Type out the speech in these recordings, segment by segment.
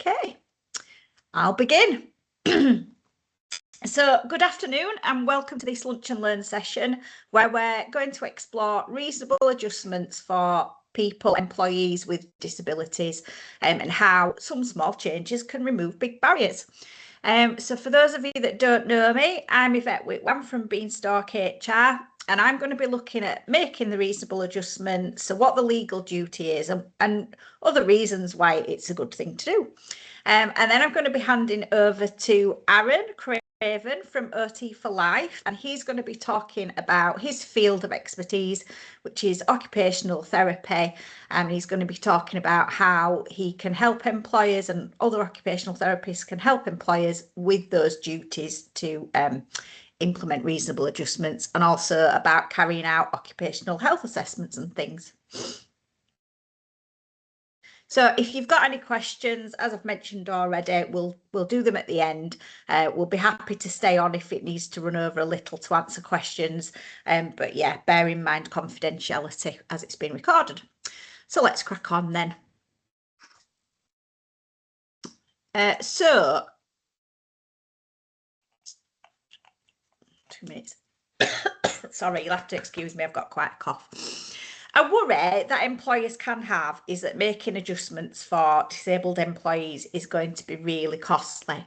Okay, I'll begin. So good afternoon and welcome to this Lunch and Learn session where we're going to explore reasonable adjustments for people, employees with disabilities, and how some small changes can remove big barriers. So for those of you that don't know me, I'm Yvette Whitwam from Beanstalk HR, and I'm going to be looking at making the reasonable adjustments, so what the legal duty is and other reasons why it's a good thing to do. And then I'm going to be handing over to Aaron Craven from OT4Life, and he's going to be talking about his field of expertise, which is occupational therapy. And he's going to be talking about how he can help employers and other occupational therapists can help employers with those duties to implement reasonable adjustments, and also about carrying out occupational health assessments and things. So if you've got any questions, as I've mentioned already, we'll do them at the end. We'll be happy to stay on if it needs to run over a little to answer questions. But yeah, bear in mind confidentiality as it's been recorded. So let's crack on then. So 2 minutes. Sorry, you'll have to excuse me, I've got quite a cough. A worry that employers can have is that making adjustments for disabled employees is going to be really costly.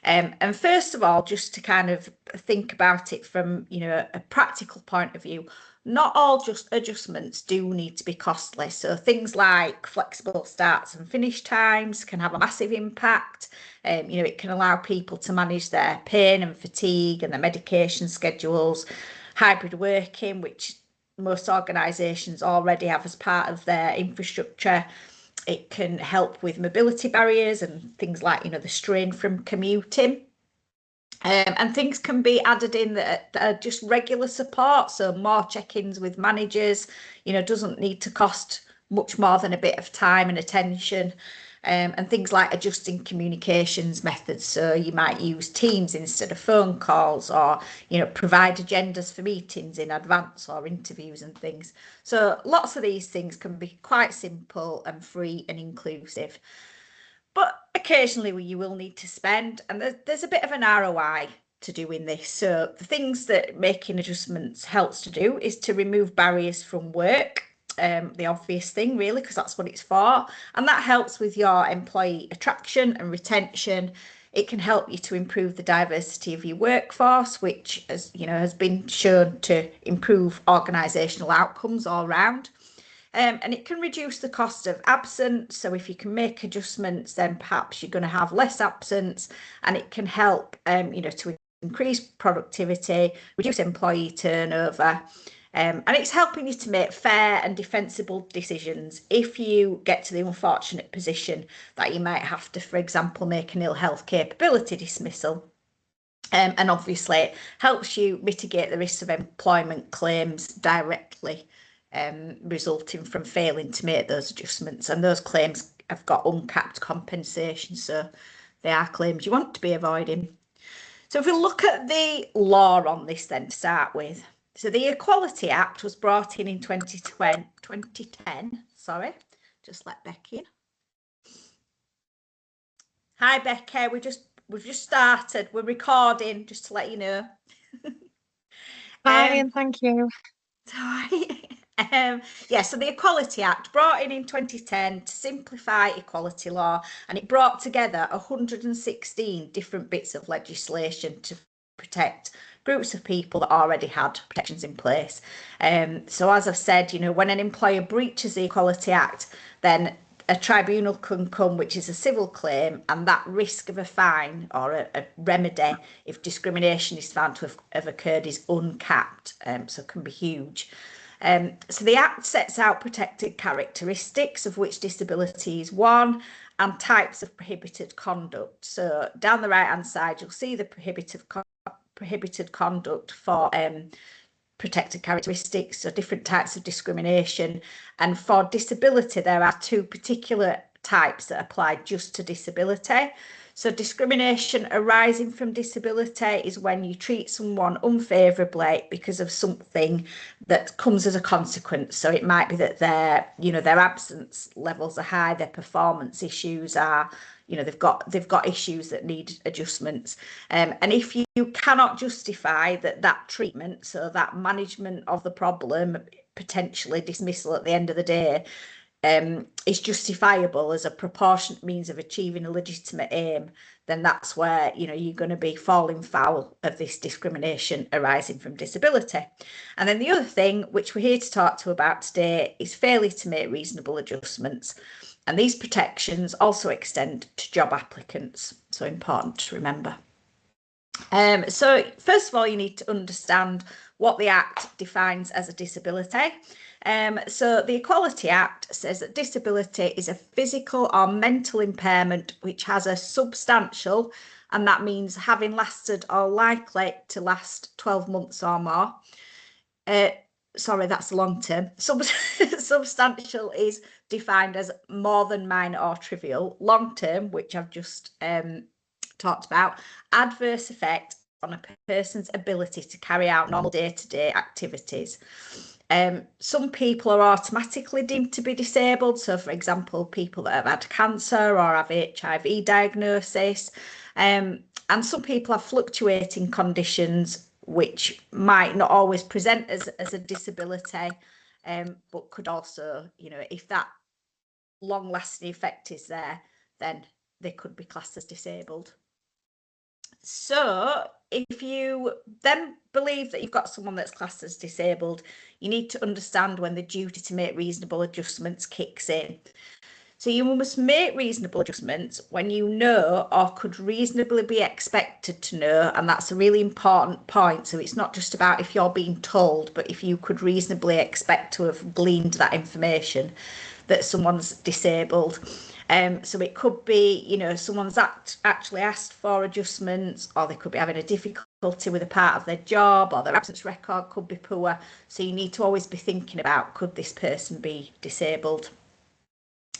And first of all, just to kind of think about it from, a practical point of view, not all just adjustments do need to be costly. So things like flexible starts and finish times can have a massive impact. It can allow people to manage their pain and fatigue and their medication schedules. Hybrid working, which most organisations already have as part of their infrastructure. It can help with mobility barriers and things like, the strain from commuting. And things can be added in that are just regular support. So more check-ins with managers, doesn't need to cost much more than a bit of time and attention. And things like adjusting communications methods. So you might use Teams instead of phone calls, or, provide agendas for meetings in advance or interviews and things. So lots of these things can be quite simple and free and inclusive. But occasionally you will need to spend, and there's a bit of an ROI to doing this. So the things that making adjustments helps to do is to remove barriers from work. The obvious thing really, because that's what it's for, and that helps with your employee attraction and retention. It can help you to improve the diversity of your workforce, which has been shown to improve organisational outcomes all round. And it can reduce the cost of absence. So if you can make adjustments, then perhaps you're going to have less absence, and it can help to increase productivity, reduce employee turnover. And it's helping you to make fair and defensible decisions if you get to the unfortunate position that you might have to, for example, make an ill health capability dismissal. And obviously it helps you mitigate the risks of employment claims directly resulting from failing to make those adjustments. And those claims have got uncapped compensation, so they are claims you want to be avoiding. So if we look at the law on this then to start with. So the Equality Act was brought in 2010. Sorry, just let Becky in. Hi Becky, we've just started. We're recording, just to let you know. Hi, and thank you. Sorry. So the Equality Act brought in 2010 to simplify equality law, and it brought together 116 different bits of legislation to protect groups of people that already had protections in place. So as I've said, when an employer breaches the Equality Act, then a tribunal can come, which is a civil claim, and that risk of a fine or a remedy if discrimination is found to have occurred is uncapped, so it can be huge. So the Act sets out protected characteristics, of which disability is one, and types of prohibited conduct. So down the right hand side you'll see the prohibited conduct for protected characteristics, so different types of discrimination. And for disability there are two particular types that apply just to disability. So discrimination arising from disability is when you treat someone unfavourably because of something that comes as a consequence. So it might be that their absence levels are high, their performance issues are you know, they've got issues that need adjustments. And if you cannot justify that treatment, so that management of the problem, potentially dismissal at the end of the day, is justifiable as a proportionate means of achieving a legitimate aim, then that's where, you know, you're going to be falling foul of this discrimination arising from disability. And then the other thing, which we're here to talk to about today, is failure to make reasonable adjustments. And these protections also extend to job applicants, so important to remember. So first of all, you need to understand what the Act defines as a disability. So the Equality Act says that disability is a physical or mental impairment which has a substantial, and that means having lasted or likely to last 12 months or more. Sorry, that's long term. Substantial is defined as more than minor or trivial. Long term, which I've just talked about, adverse effect on a person's ability to carry out normal day-to-day activities. Some people are automatically deemed to be disabled. So, for example, people that have had cancer or have HIV diagnosis. And some people have fluctuating conditions which might not always present as a disability, but could also, you know, if that long-lasting effect is there, then they could be classed as disabled. So if you then believe that you've got someone that's classed as disabled, you need to understand when the duty to make reasonable adjustments kicks in. So you must make reasonable adjustments when you know or could reasonably be expected to know, and that's a really important point. So it's not just about if you're being told, but if you could reasonably expect to have gleaned that information that someone's disabled. So it could be, you know, someone's actually asked for adjustments, or they could be having a difficulty with a part of their job, or their absence record could be poor. So you need to always be thinking about, could this person be disabled?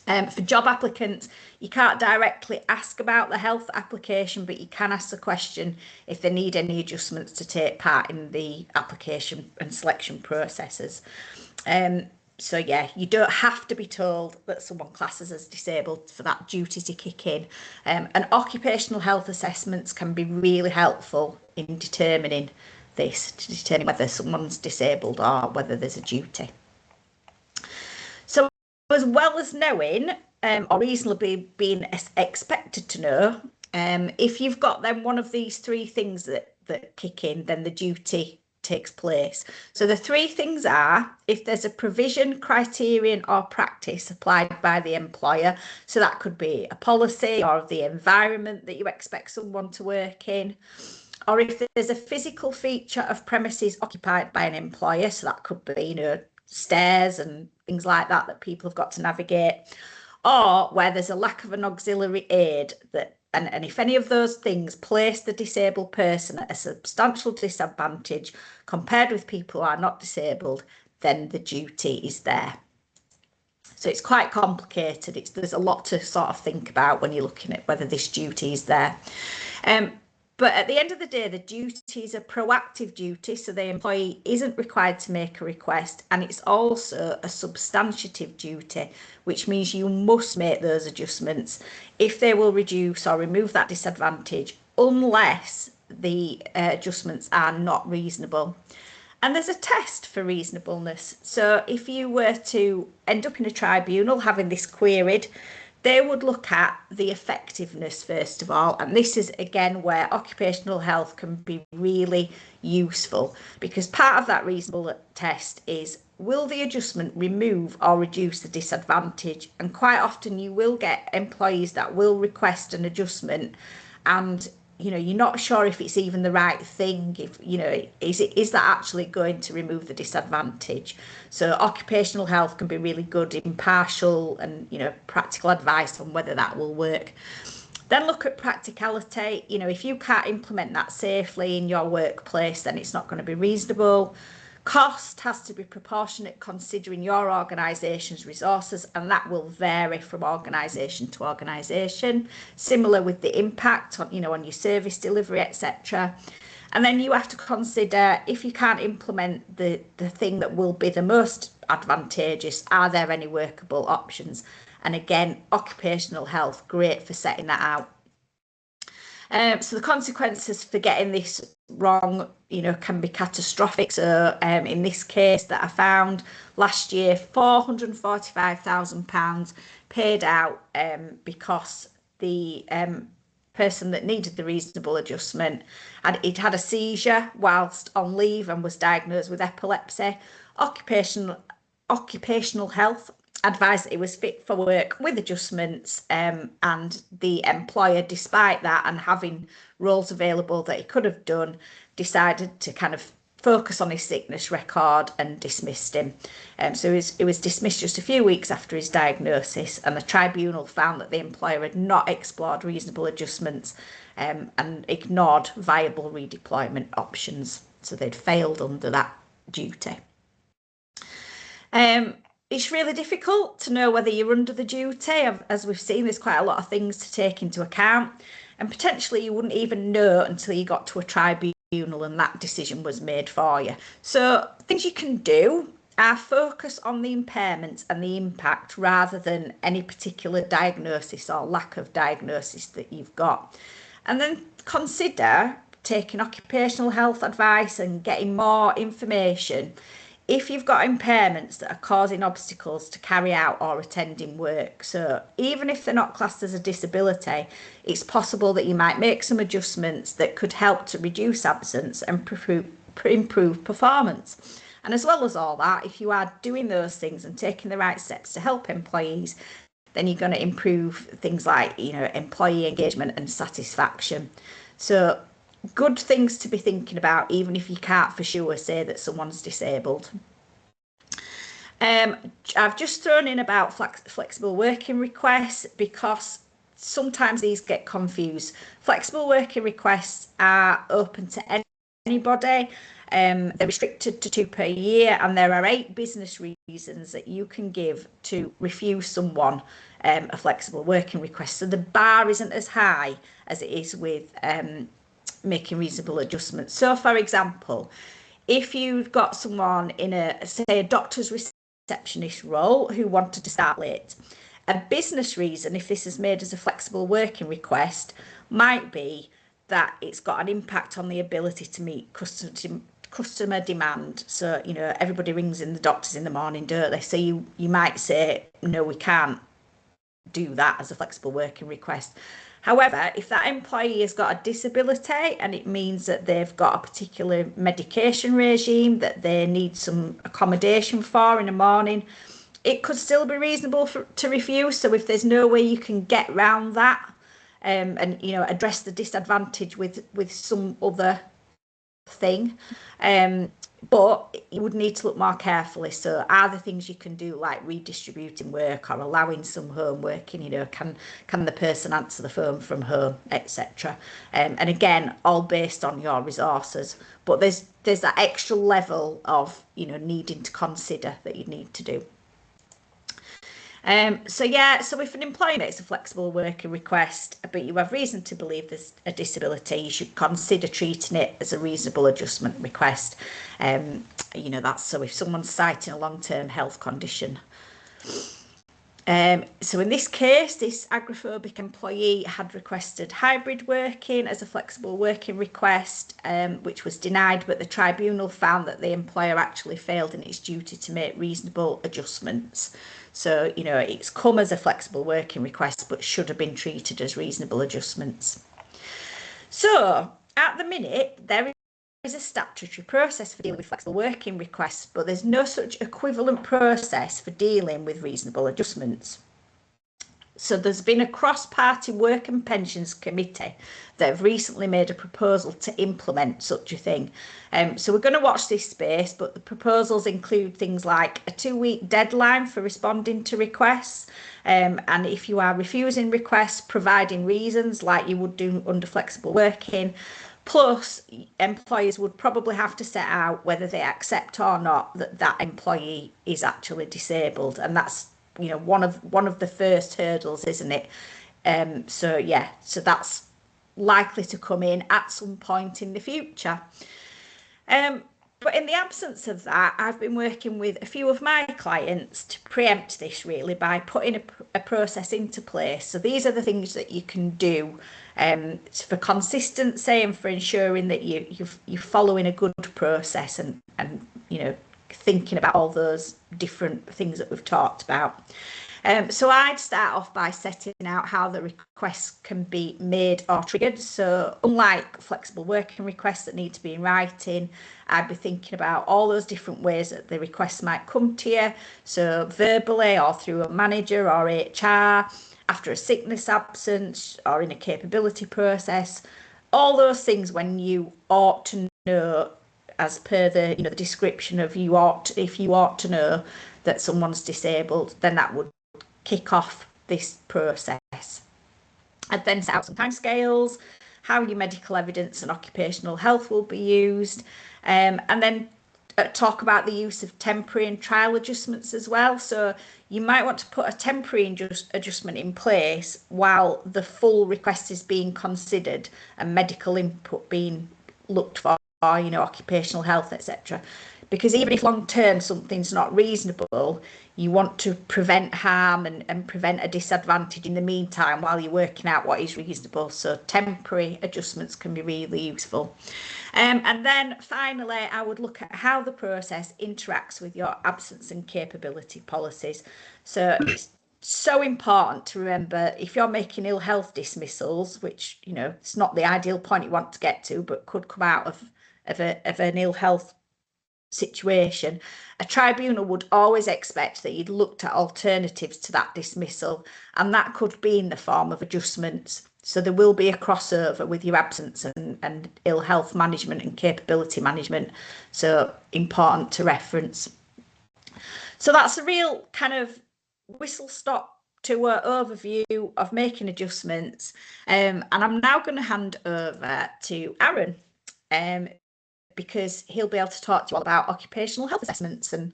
For job applicants, you can't directly ask about the health application, but you can ask the question if they need any adjustments to take part in the application and selection processes. So yeah, you don't have to be told that someone classes as disabled for that duty to kick in. And occupational health assessments can be really helpful in determining this, to determine whether someone's disabled or whether there's a duty. So as well as knowing, or reasonably being expected to know, if you've got then one of these three things that kick in, then the duty takes place. So the three things are, if there's a provision, criterion or practice applied by the employer, so that could be a policy or the environment that you expect someone to work in, or if there's a physical feature of premises occupied by an employer, so that could be, you know, stairs and things like that that people have got to navigate, or where there's a lack of an auxiliary aid that and if any of those things place the disabled person at a substantial disadvantage compared with people who are not disabled, then the duty is there. So it's quite complicated. There's a lot to sort of think about when you're looking at whether this duty is there. But at the end of the day, the duty is a proactive duty, so the employee isn't required to make a request, and it's also a substantive duty, which means you must make those adjustments if they will reduce or remove that disadvantage, unless the adjustments are not reasonable. And there's a test for reasonableness. So if you were to end up in a tribunal having this queried, they would look at the effectiveness first of all, and this is again where occupational health can be really useful, because part of that reasonable test is, will the adjustment remove or reduce the disadvantage? And quite often you will get employees that will request an adjustment, and you know, you're not sure if it's even the right thing, if you know, is that actually going to remove the disadvantage? So occupational health can be really good, impartial and, you know, practical advice on whether that will work. Then look at practicality. You know, if you can't implement that safely in your workplace, then it's not going to be reasonable. Cost has to be proportionate considering your organisation's resources, and that will vary from organisation to organisation. Similar with the impact on, you know, on your service delivery, etc. And then you have to consider, if you can't implement the thing that will be the most advantageous, are there any workable options? And again, occupational health, great for setting that out. So the consequences for getting this wrong, can be catastrophic. So in this case that I found last year, £445,000 paid out because the person that needed the reasonable adjustment, and he'd had a seizure whilst on leave and was diagnosed with epilepsy. Occupational health advised that he was fit for work with adjustments, and the employer, despite that and having roles available that he could have done, decided to kind of focus on his sickness record and dismissed him. So he was dismissed just a few weeks after his diagnosis, and the tribunal found that the employer had not explored reasonable adjustments and ignored viable redeployment options. So they'd failed under that duty. It's really difficult to know whether you're under the duty. As we've seen, there's quite a lot of things to take into account, and potentially you wouldn't even know until you got to a tribunal and that decision was made for you. So things you can do are focus on the impairments and the impact rather than any particular diagnosis or lack of diagnosis that you've got. And then consider taking occupational health advice and getting more information if you've got impairments that are causing obstacles to carry out or attending work. So even if they're not classed as a disability, it's possible that you might make some adjustments that could help to reduce absence and improve performance. And as well as all that, if you are doing those things and taking the right steps to help employees, then you're going to improve things like, employee engagement and satisfaction. So good things to be thinking about, even if you can't for sure say that someone's disabled. I've just thrown in about flexible working requests because sometimes these get confused. Flexible working requests are open to anybody. They're restricted to 2 per year, and there are 8 business reasons that you can give to refuse someone a flexible working request. So the bar isn't as high as it is with making reasonable adjustments. So for example, if you've got someone in a doctor's receptionist role who wanted to start late, a business reason, if this is made as a flexible working request, might be that it's got an impact on the ability to meet customer demand. So everybody rings in the doctors in the morning, don't they? So you might say, no, we can't do that as a flexible working request. However, if that employee has got a disability and it means that they've got a particular medication regime that they need some accommodation for in the morning, it could still be reasonable to refuse. So if there's no way you can get around that and address the disadvantage with some other thing, but you would need to look more carefully. So are there things you can do, like redistributing work or allowing some home working? Can the person answer the phone from home, etc. And again, all based on your resources, but there's that extra level of needing to consider that you need to do. So if an employer makes a flexible working request, but you have reason to believe there's a disability, you should consider treating it as a reasonable adjustment request. That's so if someone's citing a long-term health condition. So in this case, this agoraphobic employee had requested hybrid working as a flexible working request, which was denied, but the tribunal found that the employer actually failed in its duty to make reasonable adjustments. So, it's come as a flexible working request, but should have been treated as reasonable adjustments. So at the minute, there is a statutory process for dealing with flexible working requests, but there's no such equivalent process for dealing with reasonable adjustments. So there's been a cross-party work and pensions committee that have recently made a proposal to implement such a thing. So we're going to watch this space, but the proposals include things like a 2-week deadline for responding to requests, and if you are refusing requests, providing reasons like you would do under flexible working. Plus, employers would probably have to set out whether they accept or not that employee is actually disabled, and that's one of the first hurdles, isn't it? So that's likely to come in at some point in the future. But in the absence of that, I've been working with a few of my clients to preempt this really by putting a process into place. So these are the things that you can do for consistency and for ensuring that you're following a good process and thinking about all those different things that we've talked about. So I'd start off by setting out how the requests can be made or triggered. So unlike flexible working requests that need to be in writing, I'd be thinking about all those different ways that the requests might come to you. So verbally or through a manager or HR, after a sickness absence or in a capability process, all those things when you ought to know as per the the description of if you ought to know that someone's disabled, then that would kick off this process. I'd then set out some timescales, how your medical evidence and occupational health will be used, and then talk about the use of temporary and trial adjustments as well. So you might want to put a temporary adjustment in place while the full request is being considered and medical input being looked for, occupational health, etc. Because even if long term something's not reasonable, you want to prevent harm and prevent a disadvantage in the meantime while you're working out what is reasonable. So temporary adjustments can be really useful. And then finally, I would look at how the process interacts with your absence and capability policies. So it's so important to remember if you're making ill health dismissals, which it's not the ideal point you want to get to, but could come out of an ill health situation, a tribunal would always expect that you'd looked at alternatives to that dismissal, and that could be in the form of adjustments. So there will be a crossover with your absence and ill health management and capability management. So important to reference. So that's a real kind of whistle stop tour overview of making adjustments. And I'm now going to hand over to Aaron. Because he'll be able to talk to you all about occupational health assessments. And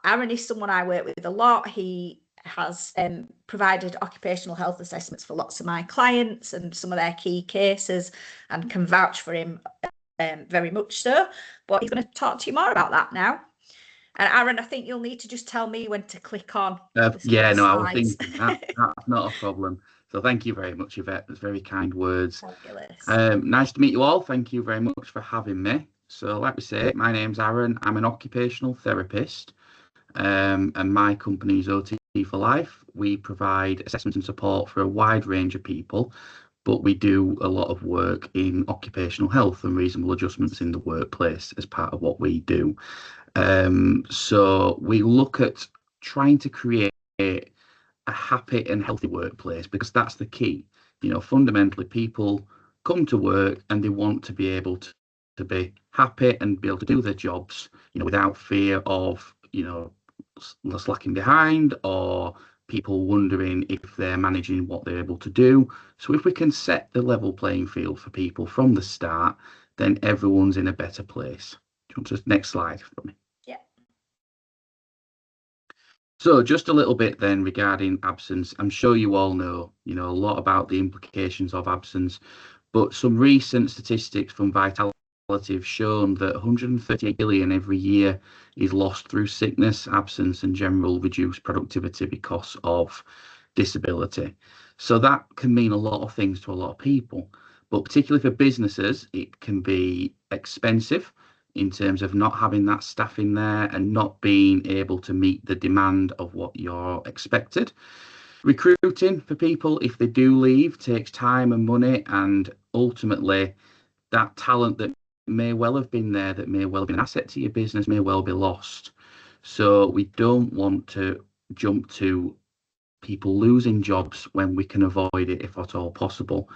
Aaron is someone I work with a lot. He has provided occupational health assessments for lots of my clients and some of their key cases, and can vouch for him very much so. But he's going to talk to you more about that now. And Aaron, I think you'll need to just tell me when to click on. I was thinking that's not a problem. So thank you very much, Yvette. That's very kind words. Nice to meet you all. Thank you very much for having me. So like we say, my name's Aaron. I'm an occupational therapist, and my company is OT4Life. We provide assessments and support for a wide range of people, but we do a lot of work in occupational health and reasonable adjustments in the workplace as part of what we do. So we look at trying to create a happy and healthy workplace, because that's the key. Fundamentally, people come to work and they want to be able to be happy and be able to do their jobs, without fear of, slacking behind or people wondering if they're managing what they're able to do. So if we can set the level playing field for people from the start, then everyone's in a better place. Do you want to next slide for me? So just a little bit then regarding absence. I'm sure you all know, a lot about the implications of absence, but some recent statistics from Vitality have shown that 138 billion every year is lost through sickness, absence, and general reduced productivity because of disability. So that can mean a lot of things to a lot of people, but particularly for businesses, it can be expensive in terms of not having that staff in there and not being able to meet the demand of what you're expected. Recruiting for people, if they do leave, takes time and money, and ultimately that talent that may well have been there, that may well have been an asset to your business, may well be lost. So we don't want to jump to people losing jobs when we can avoid it if at all possible.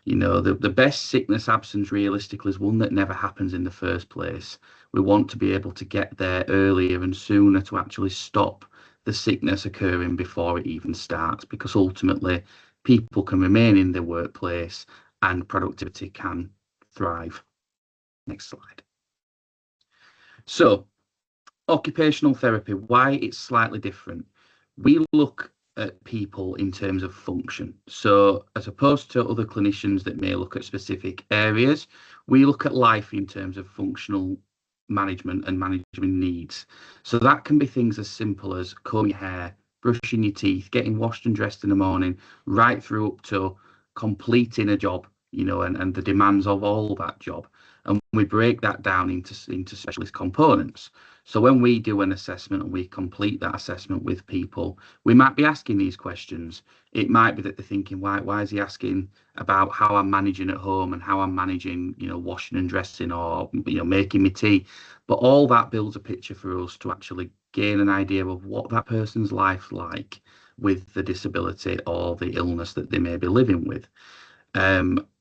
The best sickness absence realistically is one that never happens in the first place. We want to be able to get there earlier and sooner to actually stop the sickness occurring before it even starts, because ultimately people can remain in their workplace and productivity can thrive. Next slide. So occupational therapy, why it's slightly different. We look at people in terms of function. So as opposed to other clinicians that may look at specific areas, we look at life in terms of functional management and management needs. So that can be things as simple as combing your hair, brushing your teeth, getting washed and dressed in the morning, right through up to completing a job, and the demands of all that job. And we break that down into specialist components. So when we do an assessment and we complete that assessment with people, we might be asking these questions. It might be that they're thinking, why is he asking about how I'm managing at home and how I'm managing, washing and dressing, or, making me tea. But all that builds a picture for us to actually gain an idea of what that person's life's like with the disability or the illness that they may be living with.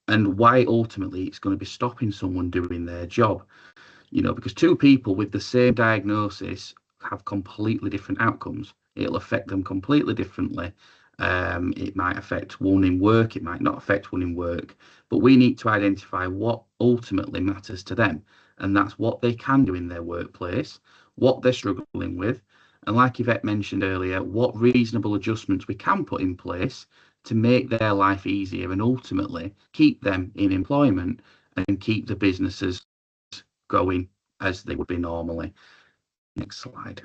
And why ultimately it's going to be stopping someone doing their job, because two people with the same diagnosis have completely different outcomes. It'll affect them completely differently. It might affect one in work, it might not affect one in work, but we need to identify what ultimately matters to them. And that's what they can do in their workplace, what they're struggling with. And like Yvette mentioned earlier, what reasonable adjustments we can put in place to make their life easier and ultimately keep them in employment and keep the businesses going as they would be normally. Next slide.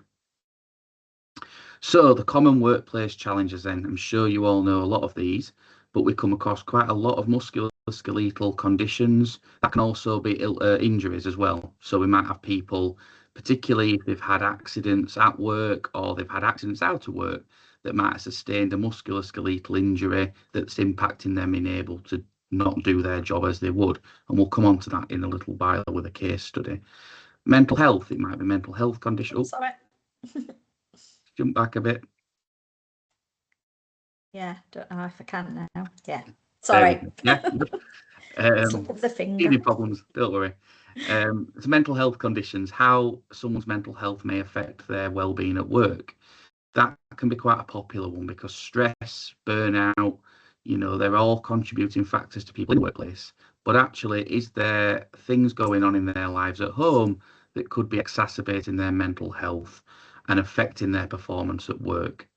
So the common workplace challenges then, I'm sure you all know a lot of these, but we come across quite a lot of musculoskeletal conditions. That can also be injuries as well. So we might have people, particularly if they've had accidents at work or they've had accidents out of work, that might have sustained a musculoskeletal injury that's impacting them in able to not do their job as they would. And we'll come on to that in a little while with a case study. Mental health, it might be mental health condition. Sorry. Jump back a bit. Yeah, don't know if I can now. Yeah, sorry. Yeah. Slip of the finger. Any problems, don't worry. It's mental health conditions, how someone's mental health may affect their well-being at work. That can be quite a popular one because stress, burnout, they're all contributing factors to people in the workplace. But actually, is there things going on in their lives at home that could be exacerbating their mental health and affecting their performance at work?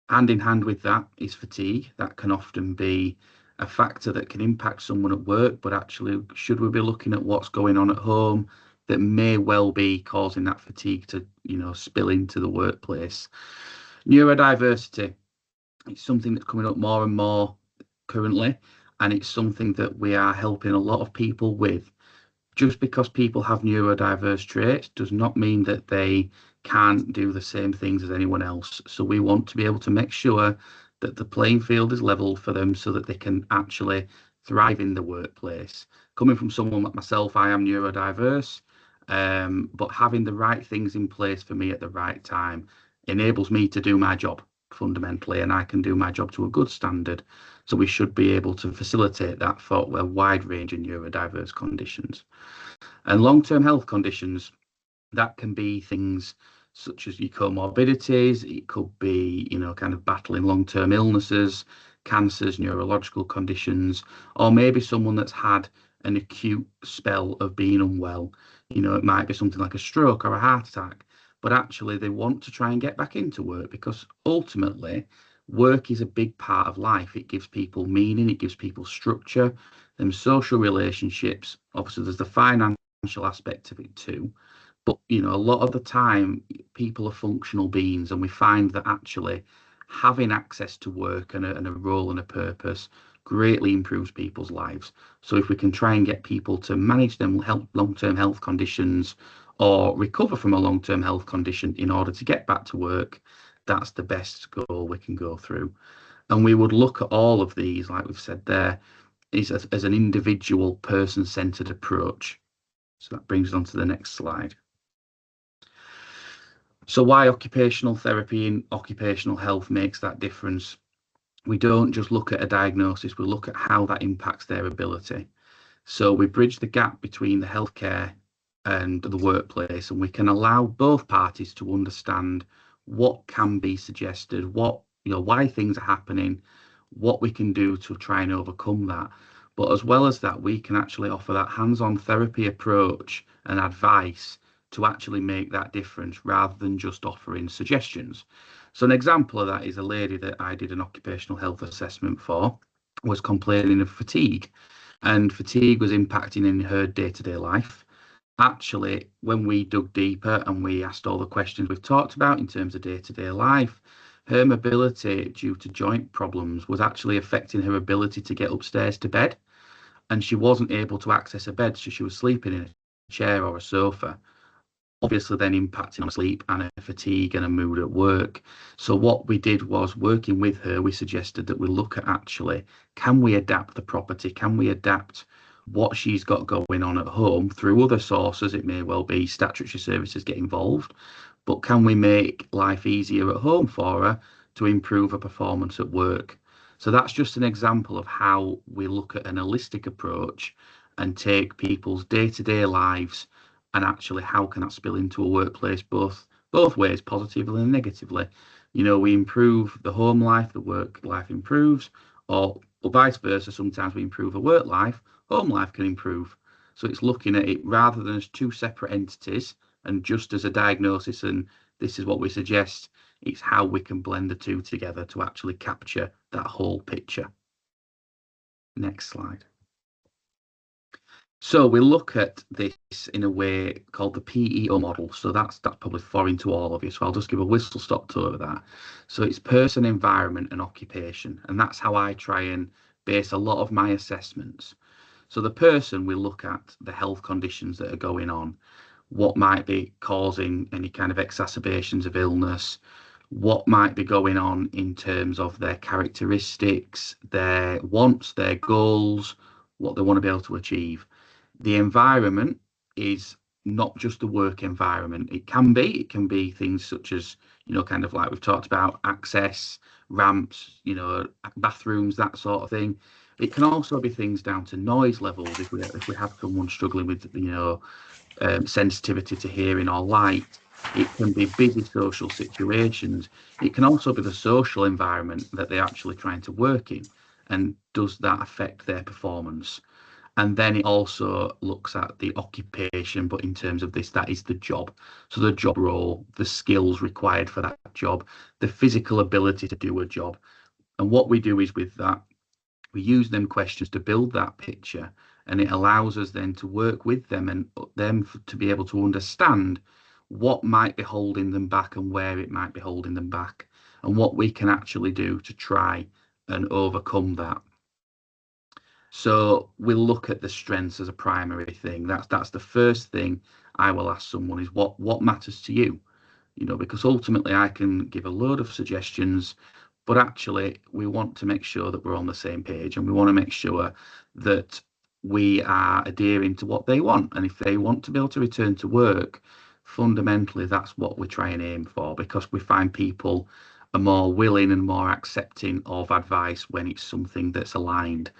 Hand in hand with that is fatigue. That can often be a factor that can impact someone at work, but actually, should we be looking at what's going on at home that may well be causing that fatigue to, spill into the workplace? Neurodiversity, it's something that's coming up more and more currently, and it's something that we are helping a lot of people with. Just because people have neurodiverse traits does not mean that they can't do the same things as anyone else. So we want to be able to make sure that the playing field is level for them so that they can actually thrive in the workplace. Coming from someone like myself, I am neurodiverse, but having the right things in place for me at the right time enables me to do my job fundamentally, and I can do my job to a good standard. So we should be able to facilitate that for a wide range of neurodiverse conditions. And long-term health conditions, that can be things such as your comorbidities. It could be, kind of battling long-term illnesses, cancers, neurological conditions, or maybe someone that's had an acute spell of being unwell. It might be something like a stroke or a heart attack, but actually they want to try and get back into work because ultimately work is a big part of life. It gives people meaning, it gives people structure, them social relationships. Obviously, there's the financial aspect of it too. But, a lot of the time, people are functional beings, and we find that actually having access to work and a role and a purpose greatly improves people's lives. So if we can try and get people to manage them long-term health conditions or recover from a long-term health condition in order to get back to work, that's the best goal we can go through. And we would look at all of these, like we've said there, is as an individual person-centered approach. So that brings us on to the next slide. So why occupational therapy and occupational health makes that difference? We don't just look at a diagnosis, we look at how that impacts their ability. So we bridge the gap between the healthcare and the workplace, and we can allow both parties to understand what can be suggested, why things are happening, what we can do to try and overcome that. But as well as that, we can actually offer that hands-on therapy approach and advice to actually make that difference rather than just offering suggestions. So an example of that is a lady that I did an occupational health assessment for was complaining of fatigue, and fatigue was impacting in her day-to-day life. actually, when we dug deeper and we asked all the questions we've talked about in terms of day-to-day life, her mobility due to joint problems was actually affecting her ability to get upstairs to bed, and she wasn't able to access a bed, so she was sleeping in a chair or a sofa, obviously then impacting on sleep and her fatigue and her mood at work. So what we did was, working with her, we suggested that we look at, actually, can we adapt the property? Can we adapt what she's got going on at home through other sources? It may well be statutory services get involved, but can we make life easier at home for her to improve her performance at work? So that's just an example of how we look at an holistic approach and take people's day-to-day lives, and actually how can that spill into a workplace both ways, positively and negatively. We improve the home life, the work life improves, or vice versa. Sometimes we improve the work life, home life can improve. So it's looking at it rather than as two separate entities and just as a diagnosis and this is what we suggest. It's how we can blend the two together to actually capture that whole picture. Next slide. So we look at this in a way called the PEO model. So that's probably foreign to all of you. So I'll just give a whistle stop tour of that. So it's person, environment, and occupation. And that's how I try and base a lot of my assessments. So the person, we look at the health conditions that are going on, what might be causing any kind of exacerbations of illness, what might be going on in terms of their characteristics, their wants, their goals, what they want to be able to achieve. The environment is not just the work environment. It can be things such as, kind of like we've talked about, access, ramps, bathrooms, that sort of thing. It can also be things down to noise levels. If we have someone struggling with, sensitivity to hearing or light, it can be busy social situations. It can also be the social environment that they're actually trying to work in, and does that affect their performance? And then it also looks at the occupation, but in terms of this, that is the job. So the job role, the skills required for that job, the physical ability to do a job. And what we do is, with that, we use them questions to build that picture, and it allows us then to work with them and them to be able to understand what might be holding them back and where it might be holding them back, and what we can actually do to try and overcome that. So we'll look at the strengths as a primary thing. That's the first thing I will ask someone, is what matters to you? Because ultimately I can give a load of suggestions, but actually we want to make sure that we're on the same page, and we want to make sure that we are adhering to what they want. And if they want to be able to return to work, fundamentally that's what we try and aim for, because we find people are more willing and more accepting of advice when it's something that's aligned.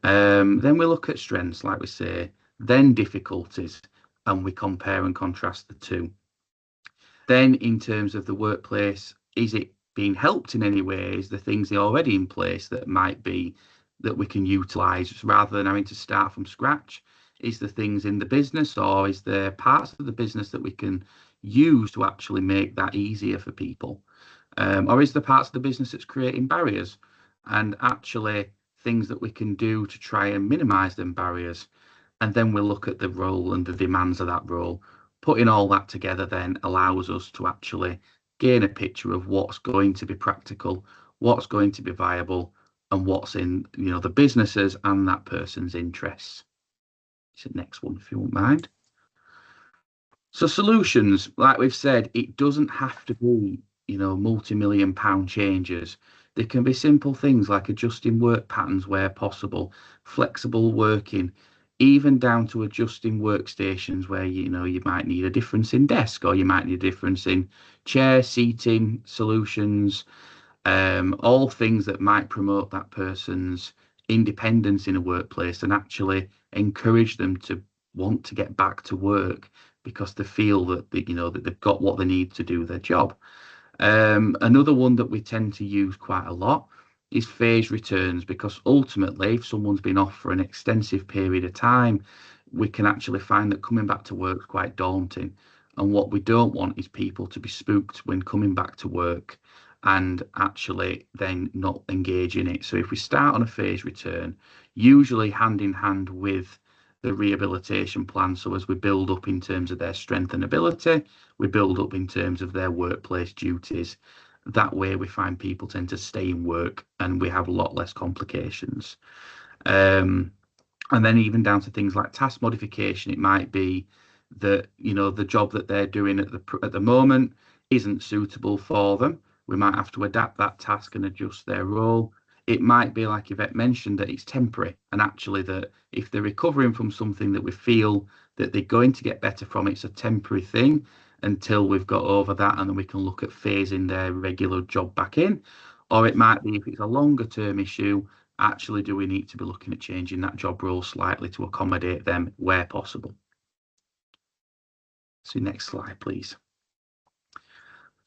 Then we look at strengths, like we say, then difficulties, and we compare and contrast the two. Then in terms of the workplace, is it being helped in any way? Is the things that are already in place that might be that we can utilise rather than having to start from scratch? Is the things in the business, or is there parts of the business that we can use to actually make that easier for people? Or is there parts of the business that's creating barriers, and actually things that we can do to try and minimise them barriers? And then we'll look at the role and the demands of that role. Putting all that together then allows us to actually gain a picture of what's going to be practical, what's going to be viable, and what's in the businesses and that person's interests. It's the next one, if you won't mind. So solutions, like we've said, it doesn't have to be multi-million pound changes. There can be simple things like adjusting work patterns where possible, flexible working, even down to adjusting workstations where you might need a difference in desk, or you might need a difference in chair seating solutions, all things that might promote that person's independence in a workplace and actually encourage them to want to get back to work because they feel that that they've got what they need to do their job. Another one that we tend to use quite a lot is phase returns, because ultimately if someone's been off for an extensive period of time, we can actually find that coming back to work is quite daunting. And what we don't want is people to be spooked when coming back to work and actually then not engage in it. So if we start on a phase return, usually hand in hand with the rehabilitation plan. So as we build up in terms of their strength and ability, we build up in terms of their workplace duties. That way we find people tend to stay in work and we have a lot less complications. And then even down to things like task modification, it might be that, you know, the job that they're doing at the moment isn't suitable for them. We might have to adapt that task and adjust their role. It might be like Yvette mentioned, that it's temporary, and actually that if they're recovering from something that we feel that they're going to get better from, it's a temporary thing until we've got over that, and then we can look at phasing their regular job back in. Or it might be, if it's a longer term issue, actually do we need to be looking at changing that job role slightly to accommodate them where possible. So next slide, please.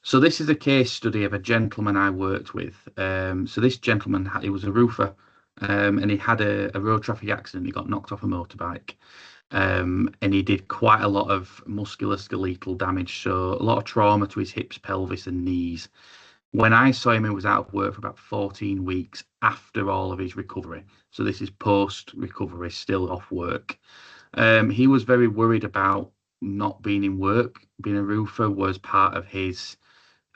So this is a case study of a gentleman I worked with. So this gentleman, he was a roofer, and he had a road traffic accident. He got knocked off a motorbike, and he did quite a lot of musculoskeletal damage, so a lot of trauma to his hips, pelvis and knees. When I saw him, he was out of work for about 14 weeks after all of his recovery. So this is post-recovery, still off work. He was very worried about not being in work. Being a roofer was part of his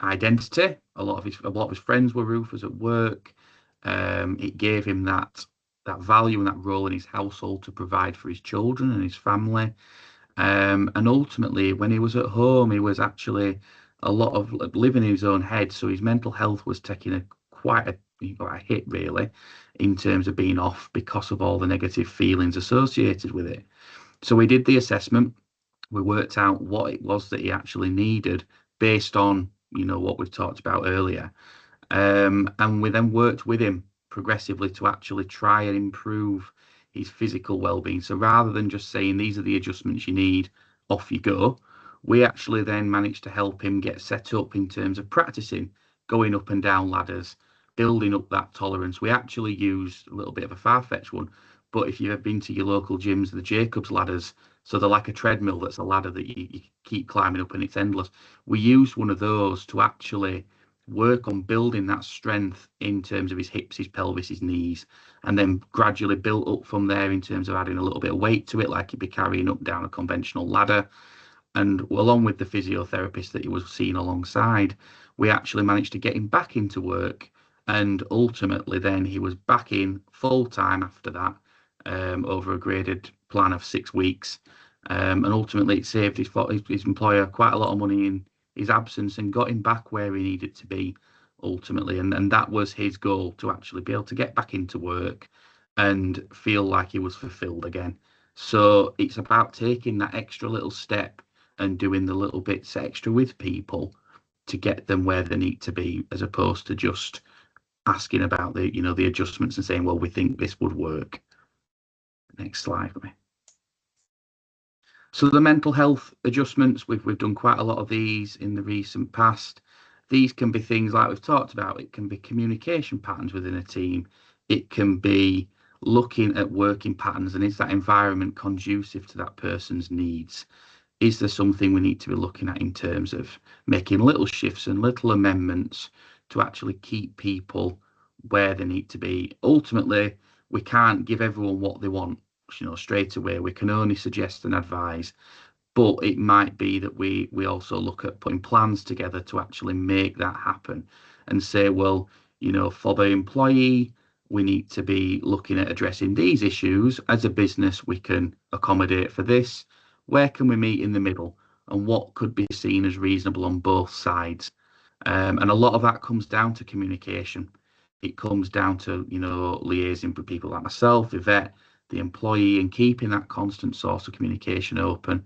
identity. A lot of his friends were roofers at work. It gave him that value and that role in his household to provide for his children and his family. And ultimately, when he was at home, he was actually a lot of living in his own head. So his mental health was taking quite a hit, really, in terms of being off because of all the negative feelings associated with it. So we did the assessment. We worked out what it was that he actually needed based on, you know, what we've talked about earlier. And we then worked with him progressively to actually try and improve his physical well-being. So rather than just saying these are the adjustments you need, off you go, we actually then managed to help him get set up in terms of practicing going up and down ladders, building up that tolerance. We actually used a little bit of a far-fetched one, but if you've ever been to your local gyms, the Jacobs ladders, so they're like a treadmill that's a ladder that you keep climbing up and it's endless. We used one of those to actually work on building that strength in terms of his hips, his pelvis, his knees, and then gradually built up from there in terms of adding a little bit of weight to it, like he'd be carrying up down a conventional ladder. And along with the physiotherapist that he was seeing alongside, we actually managed to get him back into work. And ultimately then he was back in full time after that, over a graded plan of 6 weeks. And ultimately it saved his employer quite a lot of money in his absence and got him back where he needed to be ultimately. And that was his goal, to actually be able to get back into work and feel like he was fulfilled again. So it's about taking that extra little step and doing the little bits extra with people to get them where they need to be, as opposed to just asking about the adjustments and saying, well, we think this would work. Next slide for me. So the mental health adjustments, we've done quite a lot of these in the recent past. These can be things like we've talked about. It can be communication patterns within a team. It can be looking at working patterns, and is that environment conducive to that person's needs? Is there something we need to be looking at in terms of making little shifts and little amendments to actually keep people where they need to be? Ultimately, we can't give everyone what they want, straight away. We can only suggest and advise, but it might be that we also look at putting plans together to actually make that happen and say, well, for the employee, we need to be looking at addressing these issues. As a business, we can accommodate for this. Where can we meet in the middle, and what could be seen as reasonable on both sides? And a lot of that comes down to communication. It comes down to, liaising with people like myself, Yvette, the employee, and keeping that constant source of communication open.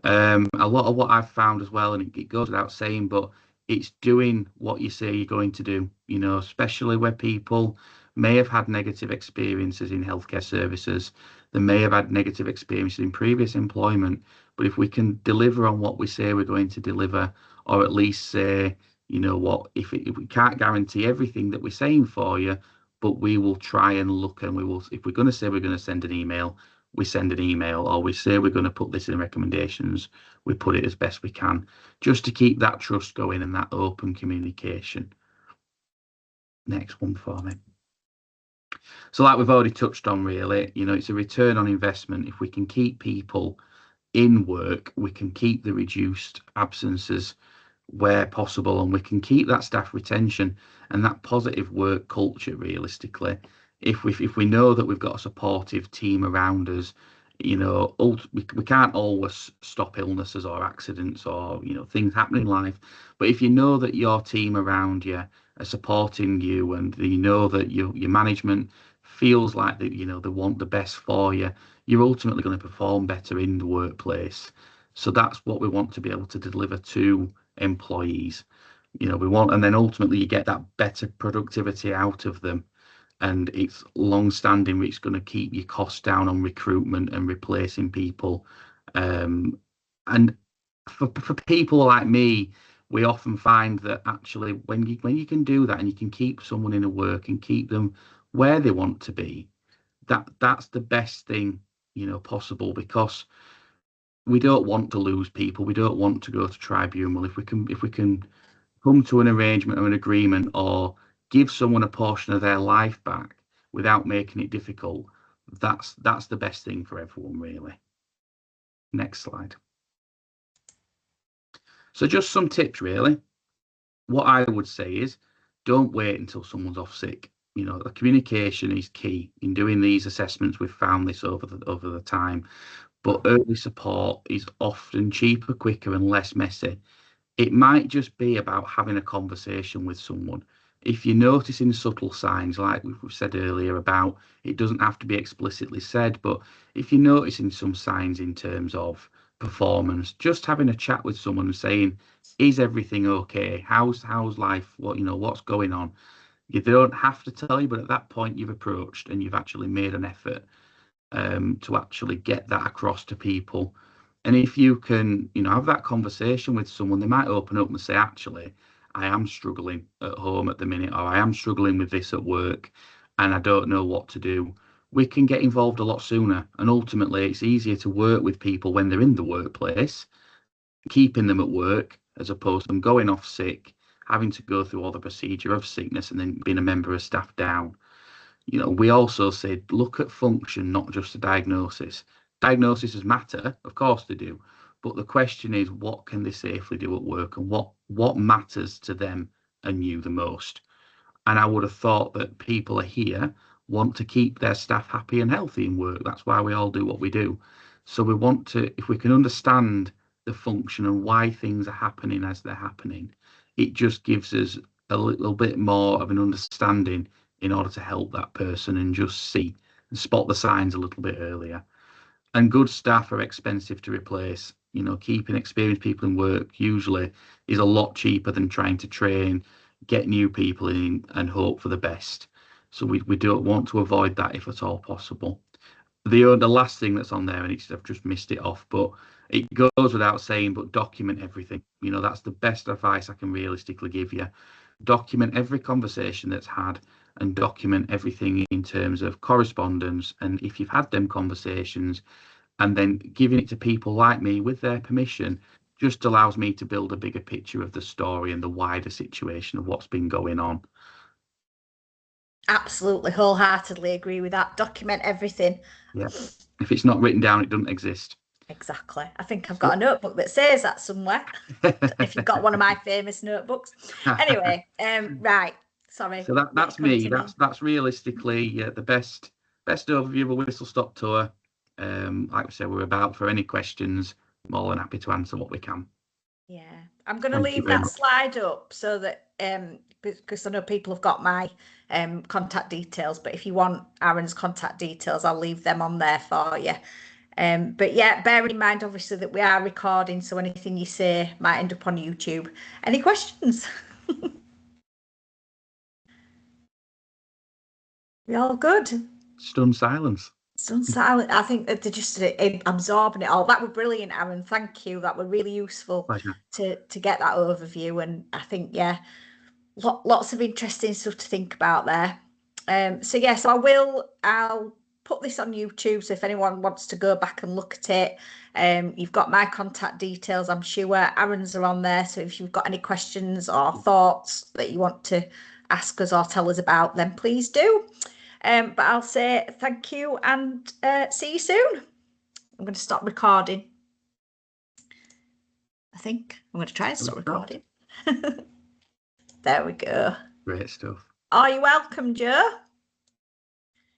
A lot of what I've found as well, and it goes without saying, but it's doing what you say you're going to do, especially where people may have had negative experiences in healthcare services. They may have had negative experiences in previous employment, but if we can deliver on what we say we're going to deliver, or at least say, if we can't guarantee everything that we're saying for you, but we will try and look, and if we're going to say we're going to send an email, we send an email, or we say we're going to put this in recommendations, we put it as best we can, just to keep that trust going and that open communication. Next one for me. So like we've already touched on, really, it's a return on investment. If we can keep people in work, we can keep the reduced absences where possible, and we can keep that staff retention and that positive work culture realistically. If we know that we've got a supportive team around us, we can't always stop illnesses or accidents or things happening in life, but if you know that your team around you are supporting you, and you know that your management feels like that they want the best for you, you're ultimately going to perform better in the workplace. So that's what we want to be able to deliver to employees. We want, and then ultimately you get that better productivity out of them, and it's long-standing. It's going to keep your costs down on recruitment and replacing people. And for people like me, we often find that actually when you can do that and you can keep someone in a work and keep them where they want to be, that's the best thing possible, because we don't want to lose people. We don't want to go to tribunal. If we can come to an arrangement or an agreement, or give someone a portion of their life back without making it difficult, that's the best thing for everyone, really. Next slide. So just some tips, really. What I would say is, don't wait until someone's off sick. The communication is key in doing these assessments. We've found this over the time, but early support is often cheaper, quicker, and less messy. It might just be about having a conversation with someone. If you're noticing subtle signs, like we've said earlier about, it doesn't have to be explicitly said, but if you're noticing some signs in terms of performance, just having a chat with someone and saying, is everything okay? How's life? What's going on? You don't have to tell you, but at that point you've approached and you've actually made an effort to actually get that across to people. And if you can, have that conversation with someone, they might open up and say, actually, I am struggling at home at the minute, or I am struggling with this at work, and I don't know what to do. We can get involved a lot sooner. And ultimately, it's easier to work with people when they're in the workplace, keeping them at work, as opposed to them going off sick, having to go through all the procedure of sickness and then being a member of staff down. We also said, look at function, not just a diagnosis. Diagnoses matter, of course they do, but the question is, what can they safely do at work, and what matters to them and you the most? And I would have thought that people are here want to keep their staff happy and healthy in work. That's why we all do what we do. So we want to, if we can understand the function and why things are happening as they're happening, it just gives us a little bit more of an understanding in order to help that person and just see and spot the signs a little bit earlier. And good staff are expensive to replace. Keeping experienced people in work usually is a lot cheaper than trying to train, get new people in and hope for the best. So we don't want to avoid that if at all possible. The last thing that's on there, and I've just missed it off, but it goes without saying, but document everything. That's the best advice I can realistically give you. Document every conversation that's had, and document everything in terms of correspondence. And if you've had them conversations, and then giving it to people like me with their permission, just allows me to build a bigger picture of the story and the wider situation of what's been going on. Absolutely, wholeheartedly agree with that. Document everything. Yeah. If it's not written down, it doesn't exist. Exactly. I think I've got a notebook that says that somewhere. If you've got one of my famous notebooks. Anyway, right. Sorry. So that's me. That's realistically the best overview of a whistle stop tour. Like we said, we're about for any questions. More than happy to answer what we can. Yeah, I'm going to leave that slide up so that because I know people have got my contact details, but if you want Aaron's contact details, I'll leave them on there for you. But yeah, bear in mind obviously that we are recording, so anything you say might end up on YouTube. Any questions? We all good? Stunned silence. Stunned silence. I think that they're just absorbing it all. That was brilliant, Aaron. Thank you. That was really useful. Pleasure. to get that overview. And I think, yeah, lots of interesting stuff to think about there. So yes, I'll put this on YouTube, so if anyone wants to go back and look at it, you've got my contact details. I'm sure Aaron's are on there, so if you've got any questions or thoughts that you want to ask us or tell us about, then please do. But I'll say thank you and see you soon. I'm going to stop recording. I think I'm going to try and stop recording. There we go. Great stuff. Oh, you're welcome, Joe.